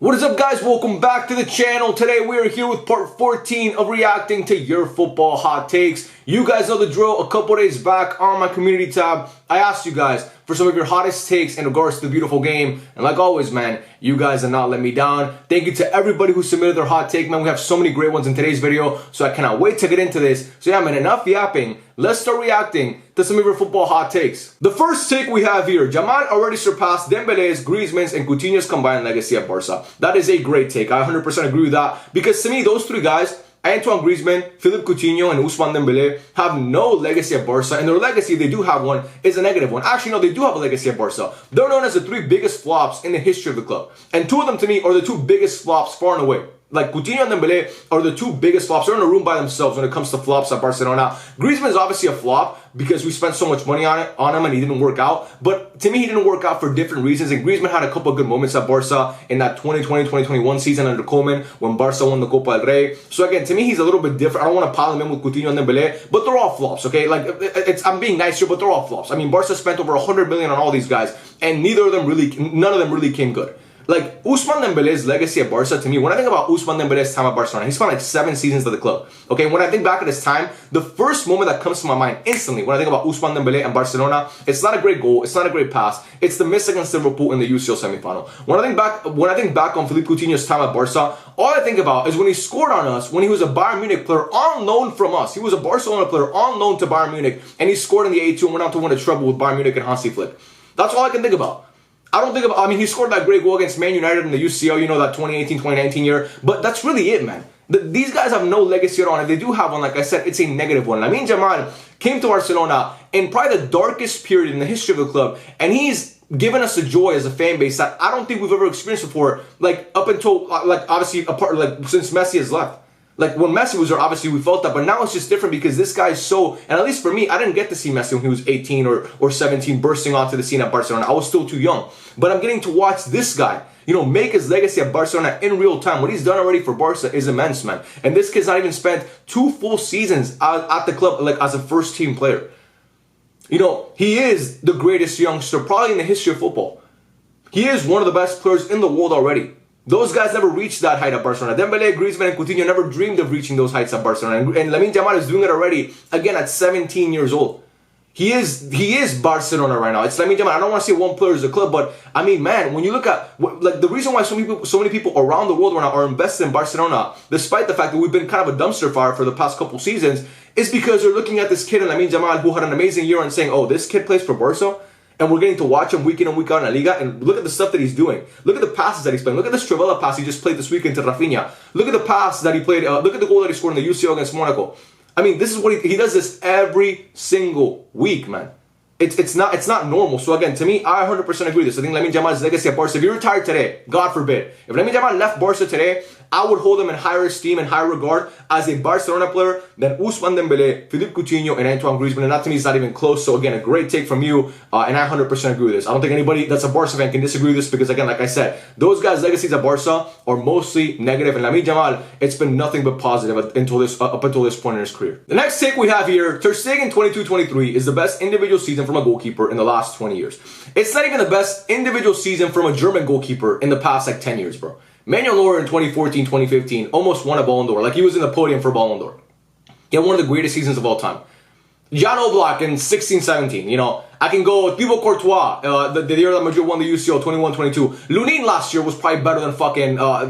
What is up, guys? Welcome back to the channel. Today we are here with part 14 of reacting to your football hot takes. You guys know the drill. A couple days back on my community tab, I asked you guys for some of your hottest takes in regards to the beautiful game. And like always, man, you guys have not let me down. Thank you to everybody who submitted their hot take, man. We have so many great ones in today's video, so I cannot wait to get into this. So yeah, man, enough yapping. Let's start reacting to some of your football hot takes. The first take we have here: Jamal already surpassed Dembele's, Griezmann's, and Coutinho's combined legacy at Barca. That is a great take. I 100% agree with that, because to me, those three guys, Antoine Griezmann, Philippe Coutinho, and Ousmane Dembele, have no legacy at Barca, and their legacy, if they do have one, is a negative one. Actually, no, they do have a legacy at Barca. They're known as the three biggest flops in the history of the club, and two of them, to me, are the two biggest flops far and away. Like, Coutinho and Dembele are the two biggest flops. They're in a room by themselves when it comes to flops at Barcelona. Griezmann is obviously a flop because we spent so much money on him and he didn't work out. But to me, he didn't work out for different reasons. And Griezmann had a couple of good moments at Barca in that 2020-2021 season under Koeman when Barca won the Copa del Rey. So again, to me, he's a little bit different. I don't want to pile him in with Coutinho and Dembele, but they're all flops, okay? Like, I'm being nice here, but they're all flops. I mean, Barca spent over 100 million on all these guys, and none of them really came good. Like, Ousmane Dembele's legacy at Barca, to me, when I think about Ousmane Dembele's time at Barcelona, he spent like 7 seasons at the club. Okay, when I think back at his time, the first moment that comes to my mind instantly when I think about Ousmane Dembele and Barcelona, it's not a great goal, it's not a great pass, it's the miss against Liverpool in the UCL semifinal. When I think back on Philippe Coutinho's time at Barca, all I think about is when he scored on us, when he was a Bayern Munich player on loan from us. He was a Barcelona player on loan to Bayern Munich, and he scored in the 8-2 and went on to win a treble with Bayern Munich and Hansi Flick. That's all I can think about. I mean, he scored that great goal against Man United in the UCL, you know, that 2018-2019 year. But that's really it, man. These guys have no legacy at all. And if they do have one, like I said, it's a negative one. Lamine Yamal came to Barcelona in probably the darkest period in the history of the club. And he's given us a joy as a fan base that I don't think we've ever experienced before. Like, up until, like, obviously, since Messi has left. Like, when Messi was there, obviously we felt that, but now it's just different because this guy is so, and at least for me, I didn't get to see Messi when he was 18 or 17 bursting onto the scene at Barcelona. I was still too young. But I'm getting to watch this guy, you know, make his legacy at Barcelona in real time. What he's done already for Barca is immense, man. And this kid's not even spent 2 full seasons at the club, like, as a first-team player. You know, he is the greatest youngster probably in the history of football. He is one of the best players in the world already. Those guys never reached that height at Barcelona. Dembele, Griezmann, and Coutinho never dreamed of reaching those heights at Barcelona. And Lamine Yamal is doing it already, again, at 17 years old. He is Barcelona right now. It's Lamine Yamal. I don't want to say one player is a club, but I mean, man, when you look at, like, the reason why so many people around the world right now are invested in Barcelona, despite the fact that we've been kind of a dumpster fire for the past couple seasons, is because they're looking at this kid in Lamine Yamal who had an amazing year and saying, oh, this kid plays for Barca? And we're getting to watch him week in and week out in La Liga, and look at the stuff that he's doing. Look at the passes that he's playing. Look at this Trivela pass he just played this weekend to Rafinha. Look at the pass that he played. Look at the goal that he scored in the UCL against Monaco. I mean, this is what he does this every single week, man. It's not normal. So again, to me, I 100% agree with this. I think Lamine Yamal's legacy at Barca, if he retired today, God forbid, if Lamine Yamal left Barca today, I would hold him in higher esteem and higher regard as a Barcelona player than Ousmane Dembele, Philippe Coutinho, and Antoine Griezmann. And that, to me, is not even close. So again, a great take from you, and I 100% agree with this. I don't think anybody that's a Barca fan can disagree with this because, again, like I said, those guys' legacies at Barca are mostly negative, and Lamine Yamal, it's been nothing but positive up until this point in his career. The next take we have here: Ter Stegen 22-23 is the best individual season from a goalkeeper in the last 20 years. It's not even the best individual season from a German goalkeeper in the past, like, 10 years, bro. Manuel Neuer in 2014-2015 almost won a Ballon d'Or. Like, he was in the podium for Ballon d'Or. He had one of the greatest seasons of all time. Jan Oblak in 16-17, you know. I can go with Thibaut Courtois, the year that Madrid won the UCL, 21-22. Lunin last year was probably better than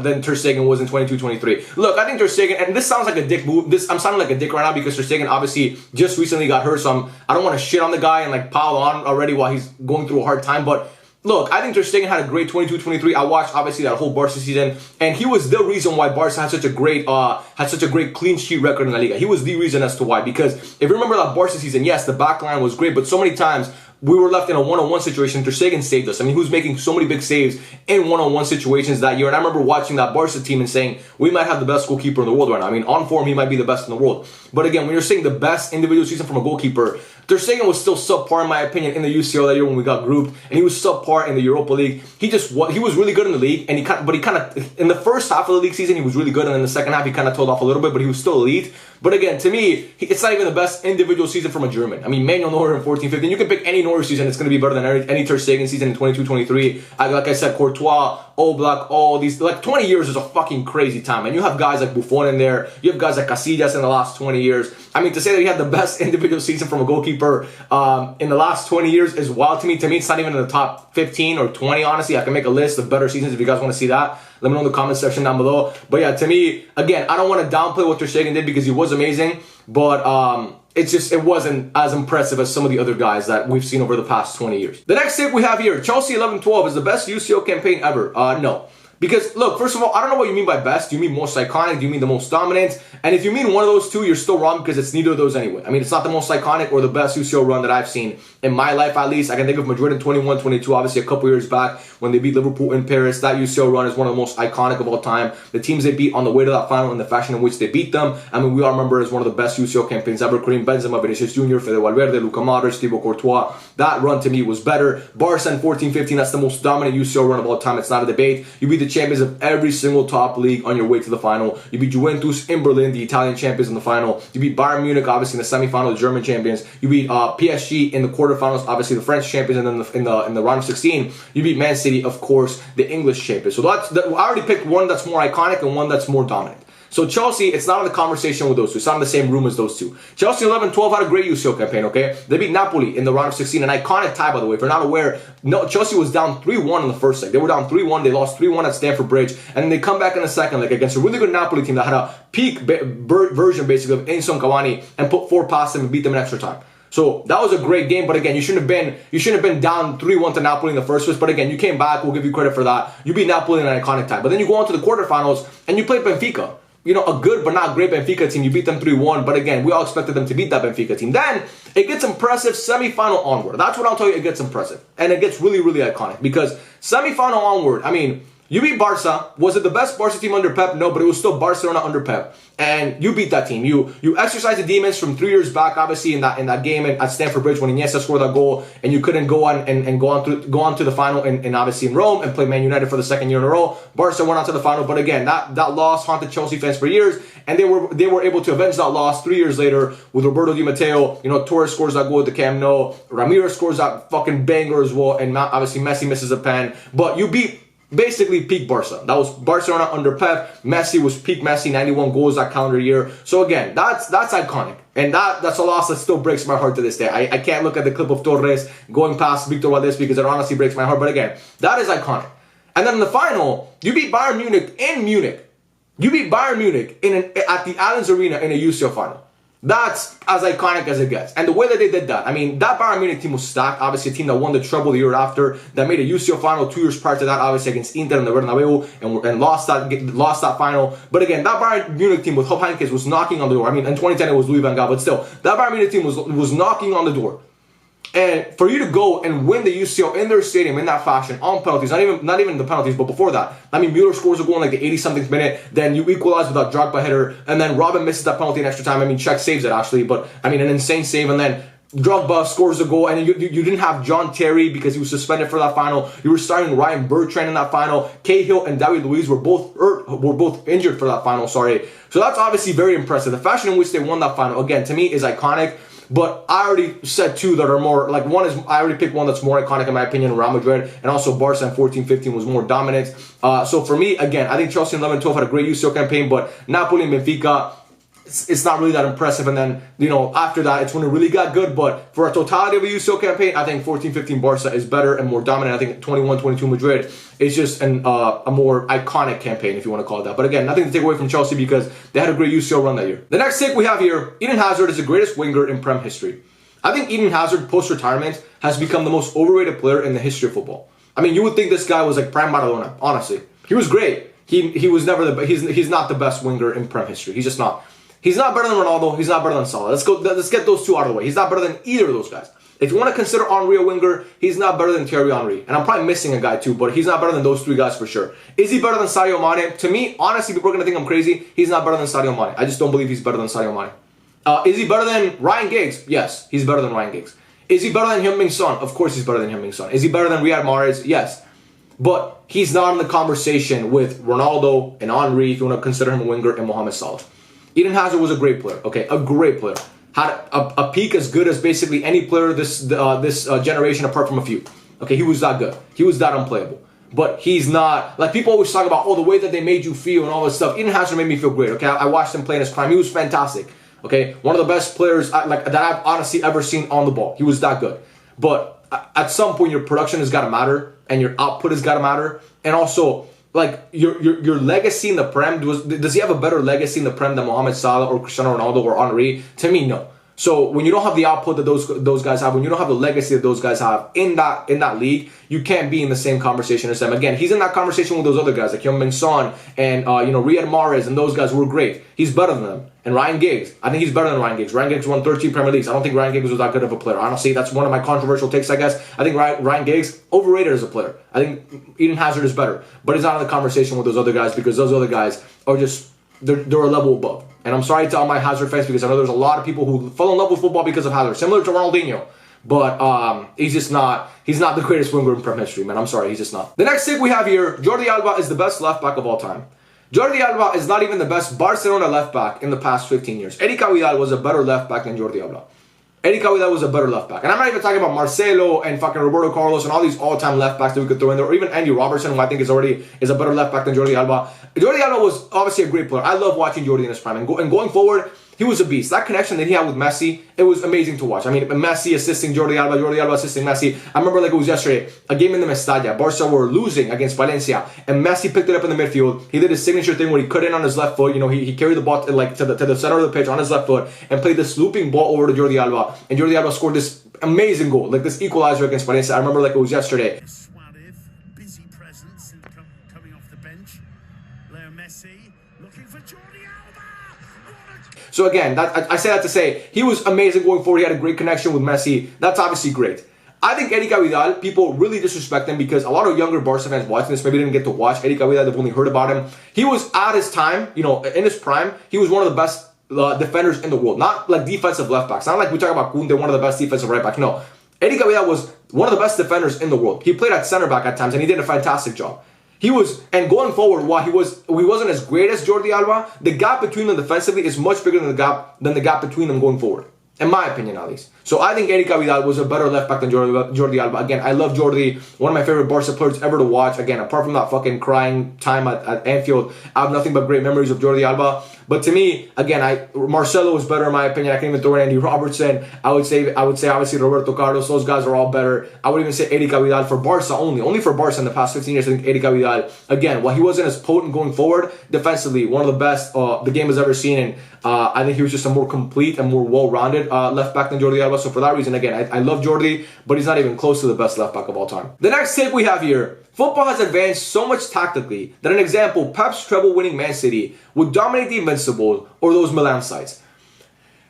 than Ter Stegen was in 22-23. Look, I think Ter Stegen, and this sounds like a dick move. I'm sounding like a dick right now because Ter Stegen obviously just recently got hurt, so I don't want to shit on the guy and, like, pile on already while he's going through a hard time, but look, I think Ter Stegen had a great 22-23. I watched, obviously, that whole Barca season, and he was the reason why Barca had such a great clean sheet record in La Liga. He was the reason as to why, because if you remember that Barca season, yes, the back line was great, but so many times we were left in a one-on-one situation. Ter Stegen saved us. I mean, he was making so many big saves in one-on-one situations that year. And I remember watching that Barca team and saying, we might have the best goalkeeper in the world right now. I mean, on form, he might be the best in the world. But again, when you're saying the best individual season from a goalkeeper, Ter Stegen was still subpar, in my opinion, in the UCL that year when we got grouped, and he was subpar in the Europa League. He was really good in the league, and he kind of in the first half of the league season he was really good, and in the second half he kind of told off a little bit, but he was still elite. But again, to me, it's not even the best individual season from a German. I mean, Manuel Neuer in 14-15. You can pick any Neuer season, it's going to be better than any Ter Stegen season in 22-23. Like I said, Courtois Oblak, all these, like 20 years is a fucking crazy time. And you have guys like Buffon in there. You have guys like Casillas in the last 20 years. I mean, to say that you had the best individual season from a goalkeeper in the last 20 years is wild to me. To me, it's not even in the top 15 or 20, honestly. I can make a list of better seasons if you guys want to see that. Let me know in the comment section down below. But yeah, to me, again, I don't want to downplay what Ter Stegen did because he was amazing. But it wasn't as impressive as some of the other guys that we've seen over the past 20 years. The next tip we have here, Chelsea 11-12 is the best UCL campaign ever. No. Because, look, first of all, I don't know what you mean by best. Do you mean most iconic? Do you mean the most dominant? And if you mean one of those two, you're still wrong because it's neither of those anyway. I mean, it's not the most iconic or the best UCL run that I've seen in my life, at least. I can think of Madrid in 21-22, obviously a couple years back when they beat Liverpool in Paris. That UCL run is one of the most iconic of all time. The teams they beat on the way to that final and the fashion in which they beat them, I mean, we all remember it as one of the best UCL campaigns ever. Karim Benzema, Vinicius Jr., Fede Valverde, Luka Modric, Thibaut Courtois. That run to me was better. Barca in 14-15, that's the most dominant UCL run of all time. It's not a debate. You beat the champions of every single top league on your way to the final. You beat Juventus in Berlin, the Italian champions, in the final. You beat Bayern Munich, obviously in the semi-final, the German champions. You beat PSG in the quarterfinals, obviously the French champions, and then in the round of 16, you beat Man City, of course, the English champions. So I already picked one that's more iconic and one that's more dominant. So Chelsea, it's not in the conversation with those two. It's not in the same room as those two. Chelsea 11-12 had a great UCL campaign, okay? They beat Napoli in the round of 16. An iconic tie, by the way. If you're not aware, no, Chelsea was down 3-1 in the first leg. They were down 3-1. They lost 3-1 at Stamford Bridge. And then they come back in the second leg against a really good Napoli team that had a peak version, basically, of Edinson Cavani and put 4 past them and beat them in extra time. So that was a great game, but again, you shouldn't have been down 3-1 to Napoli in the first place. But again, you came back. We'll give you credit for that. You beat Napoli in an iconic time. But then you go on to the quarterfinals and you play Benfica. You know, a good but not great Benfica team. You beat them 3-1, but again, we all expected them to beat that Benfica team. Then, it gets impressive semi-final onward. That's what I'll tell you, it gets impressive. And it gets really, really iconic. Because semi-final onward, I mean, you beat Barca. Was it the best Barca team under Pep? No, but it was still Barcelona under Pep. And you beat that team. You exercised the demons from 3 years back, obviously, in that game at Stamford Bridge when Iniesta scored that goal, and you couldn't go on to the final in obviously in Rome and play Man United for the second year in a row. Barca went on to the final, but again, that loss haunted Chelsea fans for years, and they were able to avenge that loss 3 years later with Roberto Di Matteo. You know, Torres scores that goal at the Camp Nou. Ramirez scores that fucking banger as well, and obviously Messi misses a pen. But you beat basically peak Barca. That was Barcelona under Pep. Messi was peak Messi, 91 goals that calendar year. So again, that's iconic. And that's a loss that still breaks my heart to this day. I can't look at the clip of Torres going past Victor Valdez because it honestly breaks my heart. But again, that is iconic. And then in the final, you beat Bayern Munich in Munich. You beat Bayern Munich at the Allianz Arena in a UCL final. That's as iconic as it gets. And the way that they did that, I mean, that Bayern Munich team was stacked. Obviously, a team that won the treble the year after, that made a UCL final 2 years prior to that, obviously against Inter in the Bernabeu, and lost that final. But again, that Bayern Munich team with Jupp Heynckes was knocking on the door. I mean, in 2010 it was Louis van Gaal, but still, that Bayern Munich team was knocking on the door. And for you to go and win the UCL in their stadium in that fashion on penalties, not even the penalties, but before that, I mean, Müller scores a goal in like the 80-something minute, then you equalize with that Drogba header, and then Robin misses that penalty in extra time. I mean, Czech saves it actually, but I mean, an insane save, and then Drogba scores a goal, and you didn't have John Terry because he was suspended for that final. You were starting Ryan Bertrand in that final. Cahill and David Luiz were both injured for that final. Sorry, so that's obviously very impressive. The fashion in which they won that final, again, to me is iconic. But I already said two that are more, like one is, I already picked one that's more iconic in my opinion, Real Madrid, and also Barca in 14-15 was more dominant. So for me, again, I think Chelsea in 11-12 had a great UCL campaign, but Napoli and Benfica, it's not really that impressive. And then, you know, after that, it's when it really got good. But for a totality of a UCL campaign, I think 14-15 Barca is better and more dominant. I think 21-22 Madrid is just a more iconic campaign, if you want to call it that. But again, nothing to take away from Chelsea because they had a great UCL run that year. The next take we have here, Eden Hazard is the greatest winger in Prem history. I think Eden Hazard, post-retirement, has become the most overrated player in the history of football. I mean, you would think this guy was like Prem Maradona, honestly. He was great. He was never he's not the best winger in Prem history. He's just not. He's not better than Ronaldo. He's not better than Salah. Let's get those two out of the way. He's not better than either of those guys. If you want to consider Henry a winger, he's not better than Thierry Henry. And I'm probably missing a guy too, but he's not better than those three guys for sure. Is he better than Sadio Mane? To me, honestly, people are going to think I'm crazy. He's not better than Sadio Mane. I just don't believe he's better than Sadio Mane. Is he better than Ryan Giggs? Yes, he's better than Ryan Giggs. Is he better than Heung-min Son? Of course he's better than Heung-min Son. Is he better than Riyad Mahrez? Yes. But he's not in the conversation with Ronaldo and Henry, if you want to consider him a winger, and Mohamed Salah. Eden Hazard was a great player, okay? A great player. Had a peak as good as basically any player this generation apart from a few. Okay, he was that good. He was that unplayable. but he's not, like, people always talk about, oh, the way that they made you feel and all this stuff. Eden Hazard made me feel great, okay? I watched him play in his prime. He was fantastic, okay? One of the best players that I've honestly ever seen on the ball. He was that good. But at some point, your production has got to matter, and your output has got to matter. And also, like, your legacy in the Prem, does he have a better legacy in the Prem than Mohamed Salah or Cristiano Ronaldo or Henry? To me, no. So when you don't have the output that those guys have, when you don't have the legacy that those guys have in that league, you can't be in the same conversation as them. Again, he's in that conversation with those other guys like Heung-min Son and Riyad Mahrez and those guys who were great. He's better than them. And Ryan Giggs, I think he's better than Ryan Giggs. Ryan Giggs won 13 Premier Leagues. I don't think Ryan Giggs was that good of a player. Honestly, that's one of my controversial takes, I guess. I think Ryan Giggs, overrated as a player. I think Eden Hazard is better. But he's not in the conversation with those other guys because those other guys are just, they're a level above. And I'm sorry to all my Hazard fans because I know there's a lot of people who fell in love with football because of Hazard, similar to Ronaldinho. But he's not the greatest winger in Prem history, man. I'm sorry, he's just not. The next take we have here, Jordi Alba is the best left back of all time. Jordi Alba is not even the best Barcelona left back in the past 15 years. Eric Vidal was a better left back than Jordi Alba. Eric Vidal was a better left back. And I'm not even talking about Marcelo and fucking Roberto Carlos and all these all-time left backs that we could throw in there, or even Andy Robertson, who I think is a better left back than Jordi Alba. Jordi Alba was obviously a great player. I love watching Jordi in his prime. And going forward, he was a beast. That connection that he had with Messi, it was amazing to watch. I mean, Messi assisting Jordi Alba assisting Messi. I remember like it was yesterday, a game in the Mestalla. Barca were losing against Valencia, and Messi picked it up in the midfield. He did his signature thing where he cut in on his left foot. He carried the ball like to the center of the pitch on his left foot and played this looping ball over to Jordi Alba. And Jordi Alba scored this amazing goal, like this equalizer against Valencia. I remember like it was yesterday. Busy presence coming off the bench. Leo Messi looking for Jordi Alba. So again, I say that to say he was amazing going forward. He had a great connection with Messi. That's obviously great. I think Eric Vidal, people really disrespect him because a lot of younger Barca fans watching this maybe didn't get to watch Eric Vidal. They've only heard about him. He was at his time, in his prime, he was one of the best defenders in the world. Not like defensive left backs. Not like we talk about Koundé, one of the best defensive right backs. No, Eric Vidal was one of the best defenders in the world. He played at center back at times and he did a fantastic job. And going forward, while he wasn't as great as Jordi Alba, the gap between them defensively is much bigger than the gap between them going forward. In my opinion, at least. So I think Eric Vidal was a better left back than Jordi Alba. Again, I love Jordi, one of my favorite Barca players ever to watch. Again, apart from that fucking crying time at Anfield, I have nothing but great memories of Jordi Alba. But to me, again, Marcelo was better in my opinion. I can even throw in Andy Robertson. I would say obviously Roberto Carlos. Those guys are all better. I would even say Eric Vidal for Barca only for Barca in the past 15 years. I think Eric Vidal, again, while he wasn't as potent going forward, defensively, one of the best the game has ever seen. And I think he was just a more complete and more well-rounded left back than Jordi Alba. So for that reason, again, I love Jordi, but he's not even close to the best left back of all time. The next take we have here. Football has advanced so much tactically that an example, Pep's treble-winning Man City would dominate the Invincibles or those Milan sides.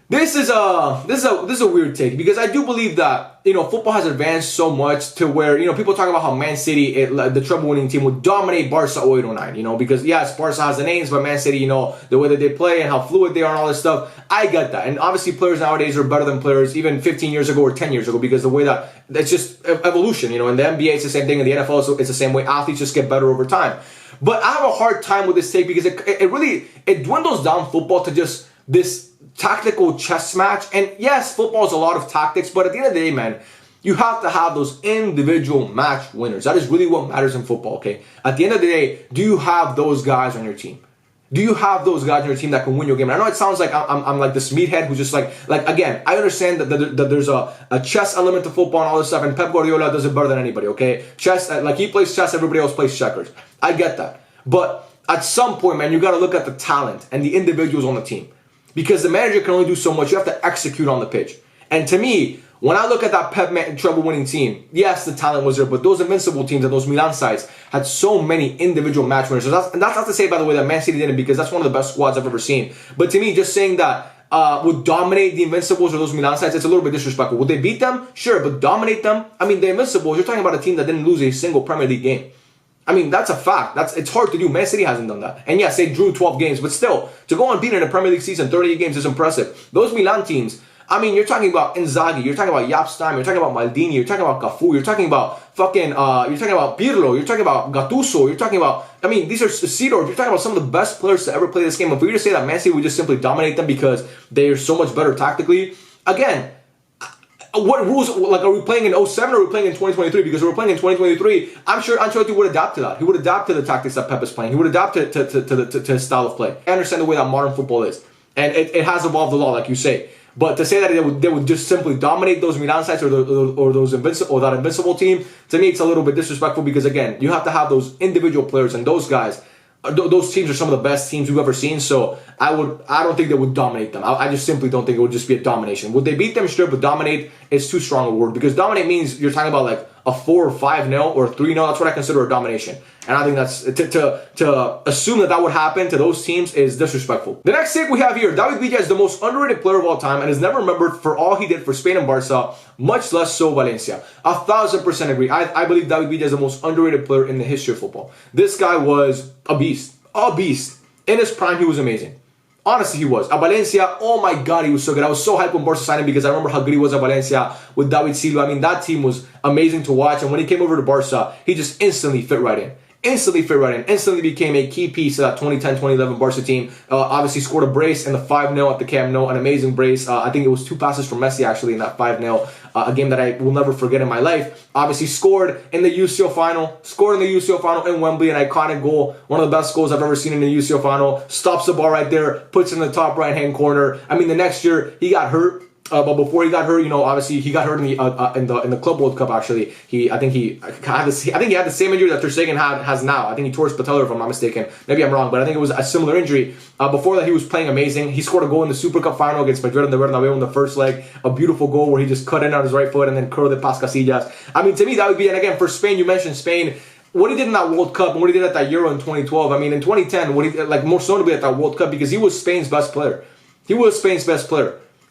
This is a weird take because I do believe that football has advanced so much to where people talk about how Man City, the treble-winning team, would dominate Barca 08-09. Because yes, Barca has the names, but Man City, the way that they play and how fluid they are and all this stuff, I get that. And obviously, players nowadays are better than players even 15 years ago or 10 years ago because the way that it's just evolution. In the NBA, it's the same thing. In the NFL, it's the same way. Athletes just get better over time. But I have a hard time with this take because it dwindles down football to just this tactical chess match. And yes, football is a lot of tactics, but at the end of the day, man, you have to have those individual match winners. That is really what matters in football, okay? At the end of the day, do you have those guys on your team? Do you have those guys on your team that can win your game? And I know it sounds like I'm like this meathead who's just like again, I understand that there's a chess element to football and all this stuff, and Pep Guardiola does it better than anybody, okay? Chess, like he plays chess, everybody else plays checkers. I get that. But at some point, man, you got to look at the talent and the individuals on the team. Because the manager can only do so much. You have to execute on the pitch. And to me, when I look at that Pep treble-winning team, yes, the talent was there, but those Invincible teams and those Milan sides had so many individual match winners. So that's not to say, by the way, that Man City didn't, because that's one of the best squads I've ever seen. But to me, just saying that would dominate the Invincibles or those Milan sides, it's a little bit disrespectful. Would they beat them? Sure, but dominate them? I mean, the Invincibles, you're talking about a team that didn't lose a single Premier League game. I mean, that's a fact. It's hard to do. Man City hasn't done that. And yes, they drew 12 games, but still, to go unbeaten in a Premier League season, 38 games is impressive. Those Milan teams, I mean, you're talking about Inzaghi, you're talking about Jaap Stam, you're talking about Maldini, you're talking about Cafu, you're talking about you're talking about Pirlo, you're talking about Gattuso, you're talking about, I mean, these are Seedorf, you're talking about some of the best players to ever play this game. And for you to say that Man City would just simply dominate them because they're so much better tactically, again, what rules, like, are we playing in 07 or are we playing in 2023? Because if we're playing in 2023, I'm sure Ancelotti would adapt to that. He would adapt to the tactics that Pep is playing. He would adapt to his style of play. I understand the way that modern football is. And it has evolved a lot, like you say. But to say that they would just simply dominate those Milan sides or that invincible team, to me, it's a little bit disrespectful because, again, you have to have those individual players, and those guys, those teams are some of the best teams we've ever seen. So I don't think they would dominate them. I just simply don't think it would just be a domination. Would they beat them straight? But dominate is too strong a word, because dominate means you're talking about like a 4 or 5-0 or 3-0. That's what I consider a domination. And I think that's to assume that would happen to those teams is disrespectful. The next take we have here, David Villa is the most underrated player of all time and is never remembered for all he did for Spain and Barca, much less so Valencia. 1,000% agree. I believe David Villa is the most underrated player in the history of football. This guy was a beast. A beast. In his prime, he was amazing. Honestly, he was. At Valencia, oh my God, he was so good. I was so hyped when Barca signed him because I remember how good he was at Valencia with David Silva. I mean, that team was amazing to watch. And when he came over to Barca, he just instantly fit right in. Instantly became a key piece of that 2010-2011 Barca team. Obviously scored a brace in the 5-0 at the Camp Nou, an amazing brace. I think it was 2 passes from Messi actually in that 5-0, a game that I will never forget in my life. Obviously scored in the UCL final, in Wembley, an iconic goal, one of the best goals I've ever seen in the UCL final. Stops the ball right there, puts it in the top right-hand corner. I mean, the next year he got hurt. But before he got hurt, obviously he got hurt in the Club World Cup. Actually, I think he had the same injury that Ter Stegen has now. I think he tore his patella, if I'm not mistaken. Maybe I'm wrong, but I think it was a similar injury. Before that, he was playing amazing. He scored a goal in the Super Cup final against Madrid in the Bernabeu in the first leg. A beautiful goal where he just cut in on his right foot and then curled it past Casillas. I mean, to me, that would be. And again, for Spain, you mentioned Spain. What he did in that World Cup and what he did at that Euro in 2012. I mean, in 2010, what he most notably at that World Cup, because he was Spain's best player.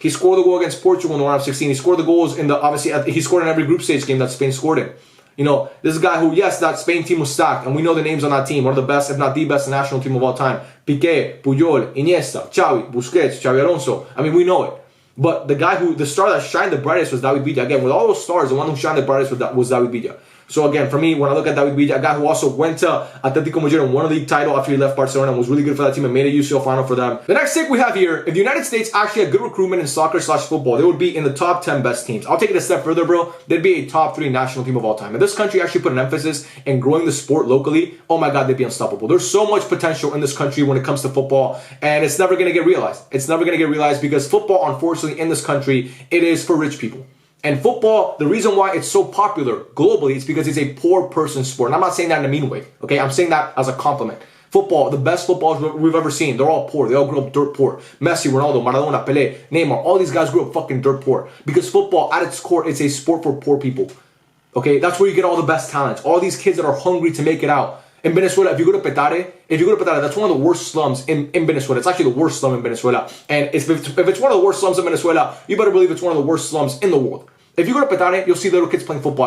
He scored the goal against Portugal in the round of 16. He scored the goals he scored in every group stage game that Spain scored in. This is a guy who, yes, that Spain team was stacked, and we know the names on that team. One of the best, if not the best national team of all time. Piqué, Puyol, Iniesta, Xavi, Busquets, Xavi Alonso. I mean, we know it. But the star that shined the brightest was David Villa. Again, with all those stars, the one who shined the brightest was David Villa. So again, for me, when I look at David Villa, a guy who also went to Atletico Madrid and won a league title after he left Barcelona and was really good for that team and made a UCL final for them. The next take we have here, if the United States actually had good recruitment in soccer/football, they would be in the top 10 best teams. I'll take it a step further, bro. They'd be a top 3 national team of all time. If this country actually put an emphasis in growing the sport locally, oh my God, they'd be unstoppable. There's so much potential in this country when it comes to football, and it's never going to get realized. Because football, unfortunately, in this country, it is for rich people. And football, the reason why it's so popular globally is because it's a poor person's sport. And I'm not saying that in a mean way, okay? I'm saying that as a compliment. Football, the best footballers we've ever seen, they're all poor. They all grew up dirt poor. Messi, Ronaldo, Maradona, Pelé, Neymar, all these guys grew up fucking dirt poor. Because football, at its core, it's a sport for poor people. Okay? That's where you get all the best talents. All these kids that are hungry to make it out. In Venezuela, if you go to Petare, that's one of the worst slums in Venezuela. It's actually the worst slum in Venezuela. And if it's one of the worst slums in Venezuela, you better believe it's one of the worst slums in the world. If you go to Petare, you'll see little kids playing football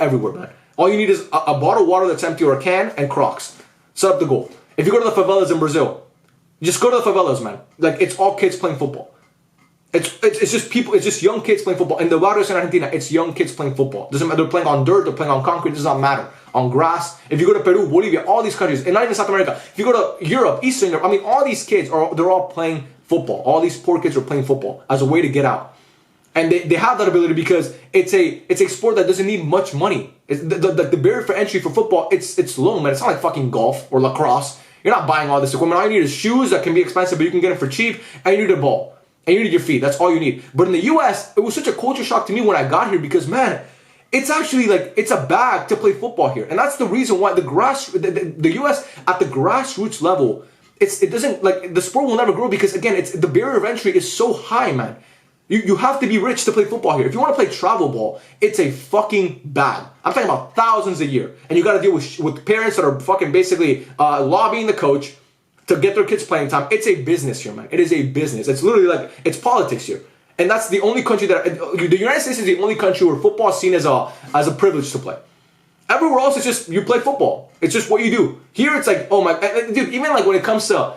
everywhere. Man. All you need is a bottle of water that's empty or a can and Crocs. Set up the goal. If you go to the favelas in Brazil, just go to the favelas, man. Like, it's all kids playing football. It's just young kids playing football. In the barrios in Argentina, it's young kids playing football. Doesn't matter, they're playing on dirt, they're playing on concrete, does not matter. On grass. If you go to Peru, Bolivia, all these countries, and not even South America, if you go to Europe, Eastern Europe, I mean, all these kids they're all playing football. All these poor kids are playing football as a way to get out. And they have that ability because it's a sport that doesn't need much money. The barrier for entry for football, it's low, man. It's not like fucking golf or lacrosse. You're not buying all this equipment. All you need is shoes that can be expensive, but you can get them for cheap. And you need a ball. And you need your feet. That's all you need. But in the US, it was such a culture shock to me when I got here because, man, it's actually like, it's a bag to play football here. And that's the reason why the US at the grassroots level, it doesn't, like, the sport will never grow because, again, the barrier of entry is so high, man. You have to be rich to play football here. If you want to play travel ball, it's a fucking bag. I'm talking about thousands a year. And you got to deal with parents that are fucking basically lobbying the coach to get their kids playing time. It's a business here, man. It is a business. It's literally like, it's politics here. And that's the only country the United States is the only country where football is seen as a privilege to play. Everywhere else, it's just, you play football. It's just what you do. Here, it's like, oh my, dude, even like when it comes to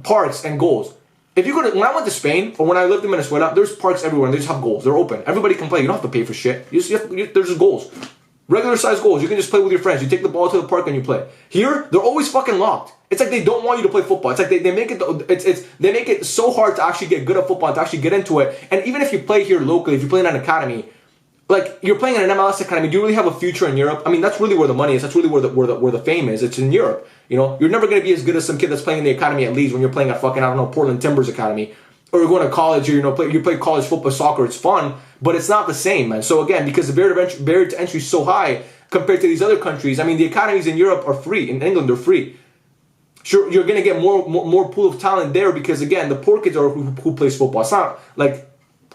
parks and goals, if you go to, when I went to Spain or when I lived in Venezuela, there's parks everywhere and they just have goals. They're open. Everybody can play. You don't have to pay for shit. There's just goals. Regular size goals. You can just play with your friends. You take the ball to the park and you play. Here, they're always fucking locked. It's like they don't want you to play football. It's like they make it so hard to actually get good at football and to actually get into it. And even if you play here locally, if you play in an academy, like you're playing in an MLS academy, do you really have a future in Europe? I mean, that's really where the money is. That's really where the fame is. It's in Europe. You know, you're never going to be as good as some kid that's playing in the academy at Leeds when you're playing at fucking, I don't know, Portland Timbers Academy. Or you're going to college, or you play college football, soccer. It's fun, but it's not the same, man. So again, because the barrier to entry is so high compared to these other countries, I mean, the academies in Europe are free. In England, they're free. Sure, you're going to get more pool of talent there because again, the poor kids are who plays football. It's not like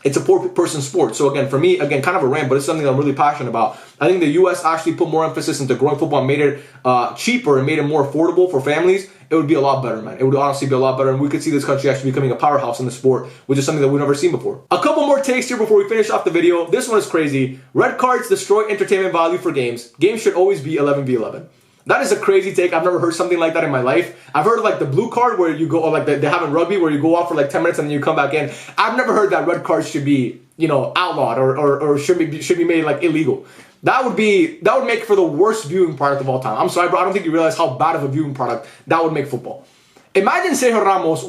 it's a poor person's sport. So again, for me, kind of a rant, but it's something I'm really passionate about. I think the U.S. actually put more emphasis into growing football and made it cheaper and made it more affordable for families. It would be a lot better, man. It would honestly be a lot better, and we could see this country actually becoming a powerhouse in the sport, which is something that we've never seen before. A couple more takes here before we finish off the video. This one is crazy. Red cards destroy entertainment value for games. Games should always be 11v11. That is a crazy take. I've never heard something like that in my life. I've heard of like the blue card where you go, or like they have in rugby where you go off for like 10 minutes and then you come back in. I've never heard that red cards should be, outlawed or should be made like illegal. That would make for the worst viewing product of all time. I'm sorry, bro. I don't think you realize how bad of a viewing product that would make football. Imagine Sergio Ramos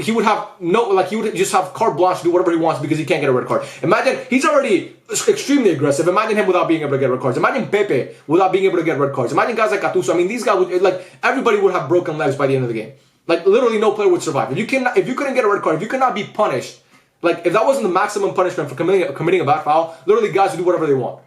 he would just have carte blanche to do whatever he wants because he can't get a red card. Imagine he's already extremely aggressive. Imagine him without being able to get red cards. Imagine Pepe without being able to get red cards. Imagine guys like Gattuso. I mean, these guys would everybody would have broken legs by the end of the game. Like literally no player would survive. If you couldn't get a red card, if you could not be punished, like if that wasn't the maximum punishment for committing a bad foul, literally guys would do whatever they want.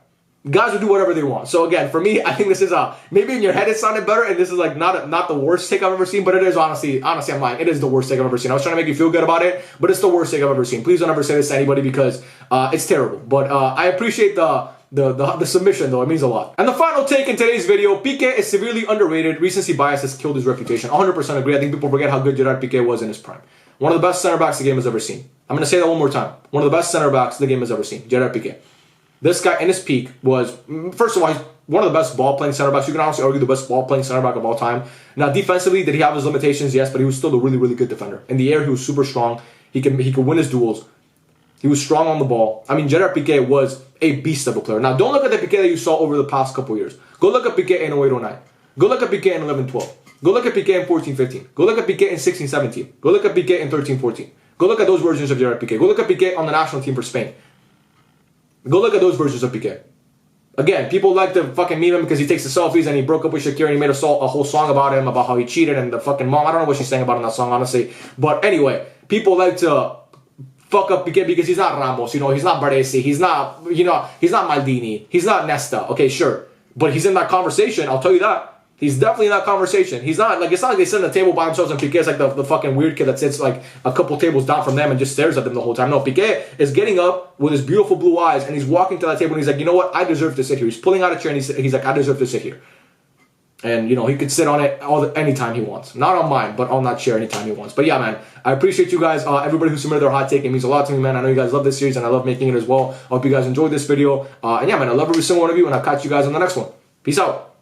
Guys will do whatever they want. So again, for me, I think this is maybe in your head it sounded better, and this is like not the worst take I've ever seen, but it is honestly I'm lying. It is the worst take I've ever seen. I was trying to make you feel good about it, but it's the worst take I've ever seen. Please don't ever say this to anybody because it's terrible. But I appreciate the submission though. It means a lot. And the final take in today's video: Piqué is severely underrated. Recency bias has killed his reputation. 100% agree. I think people forget how good Gerard Piqué was in his prime. One of the best center backs the game has ever seen. I'm gonna say that one more time. One of the best center backs the game has ever seen. Gerard Piqué. This guy in his peak was, first of all, he's one of the best ball-playing center backs. You can honestly argue the best ball-playing center back of all time. Now, defensively, did he have his limitations? Yes, but he was still a really, really good defender. In the air, he was super strong. He could win his duels. He was strong on the ball. I mean, Gerard Piqué was a beast of a player. Now, don't look at the Piqué that you saw over the past couple years. Go look at Piqué in 08-09. Go look at Piqué in 11-12. Go look at Piqué in 14-15. Go look at Piqué in 16-17. Go look at Piqué in 13-14. Go look at those versions of Gerard Piqué. Go look at Piqué on the national team for Spain. Go look at those versions of Piqué. Again, people like to fucking meme him because he takes the selfies and he broke up with Shakira and he made a whole song about him, about how he cheated and the fucking mom. I don't know what she's saying about in that song, honestly. But anyway, people like to fuck up Piqué because he's not Ramos, he's not Baresi, he's not Maldini, he's not Nesta. Okay, sure. But he's in that conversation, I'll tell you that. He's definitely in that conversation. He's not like, it's not like they sit at the table by themselves and Piqué's like the fucking weird kid that sits like a couple tables down from them and just stares at them the whole time. No, Piqué is getting up with his beautiful blue eyes and he's walking to that table and he's like, you know what? I deserve to sit here. He's pulling out a chair and he's like, I deserve to sit here. And, he could sit on it anytime he wants. Not on mine, but on that chair anytime he wants. But yeah, man, I appreciate you guys. Everybody who submitted their hot take. It means a lot to me, man. I know you guys love this series and I love making it as well. I hope you guys enjoyed this video. And yeah, man, I love every single one of you and I'll catch you guys on the next one. Peace out.